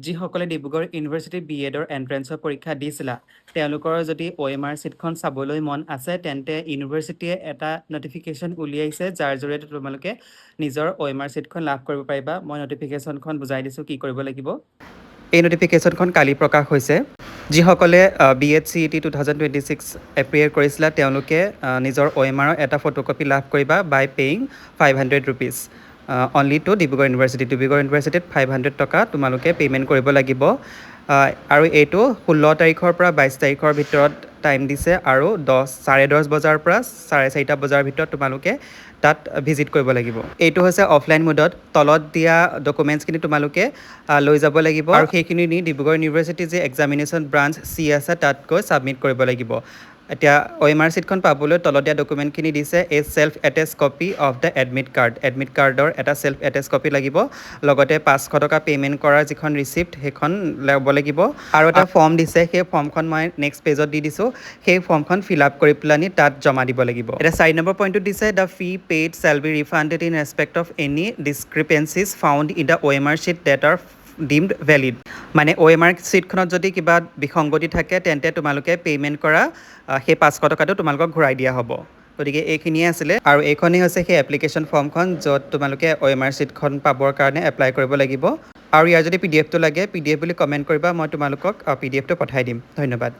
যিসকলে ডিব্ৰুগড় ইউনিভাৰ্চিটি BEdৰ এণ্ট্ৰেন্সৰ পৰীক্ষা দিছিলা তেওঁলোকৰ যদি OMR চিটখন চাবলৈ মন আছে তেন্তে ইউনিভাৰ্চিটিয়ে এটা নটিফিকেশ্যন উলিয়াইছে যাৰ জৰিয়তে তোমালোকে নিজৰ OMR চিটখন লাভ কৰিব পাৰিবা। মই নটিফিকেশ্যনখন বুজাই দিছোঁ কি কৰিব লাগিব। এই নটিফিকেশ্যনখন কালি প্ৰকাশ হৈছে। যিসকলে BEd CET 2026 এপ্ৰিয়েৰ কৰিছিলা তেওঁলোকে নিজৰ OMR এটা ফটোকপি লাভ কৰিবা by paying 500 rupees only to Dibrugarh university. Dibrugarh ইউনিভাৰ্চিটিত 500 টকা তোমালোকে পে'মেণ্ট কৰিব লাগিব আৰু এইটো 16 তাৰিখৰ পৰা 22 তাৰিখৰ ভিতৰত টাইম দিছে আৰু 10:30 বজাৰ পৰা 4:30 বজাৰ ভিতৰত তোমালোকে তাত ভিজিট কৰিব লাগিব। এইটো হৈছে অফলাইন মোডত। তলত দিয়া ডকুমেণ্টছখিনি তোমালোকে লৈ যাব লাগিব আৰু সেইখিনি নি ডিব্ৰুগড় ইউনিভাৰ্চিটিৰ যে এক্সামিনেশ্যন ব্ৰাঞ্চ C আছে তাত গৈ ছাবমিট কৰিব লাগিব। এতিয়া OMR চিটখন পাবলৈ তলত দিয়া ডকুমেণ্টখিনি দিছে a self attested copy of the admit card. Admit কাৰ্ডৰ এটা চেল্ফ এটেচ কপি লাগিব, লগতে 500 টকা পে'মেণ্ট কৰাৰ যিখন ৰিচিপ্ট সেইখন ল'ব লাগিব আৰু এটা ফৰ্ম দিছে, সেই ফৰ্মখন মই নেক্সট পেজত দি দিছোঁ। সেই ফৰ্মখন ফিল আপ কৰি পেলানি তাত জমা দিব লাগিব। এতিয়া 4 নম্বৰ পইণ্টটোত দিছে the fee paid shall be refunded in respect of any discrepancies found in the OMR sheet data are deemed valid. মানে OMR চিটখনত যদি কিবা বিসংগতি থাকে তেন্তে তোমালোকে পে'মেণ্ট কৰা সেই 500 টকাটো তোমালোকক ঘূৰাই দিয়া হ'ব। গতিকে এইখিনিয়ে আছিলে আৰু এইখনেই হৈছে সেই এপ্লিকেশ্যন ফৰ্মখন য'ত তোমালোকে OMR চিটখন পাবৰ কাৰণে এপ্লাই কৰিব লাগিব। আৰু ইয়াৰ যদি PDF টো লাগে PDF বুলি কমেণ্ট কৰিবা, মই তোমালোকক PDFটো পঠাই দিম। ধন্যবাদ।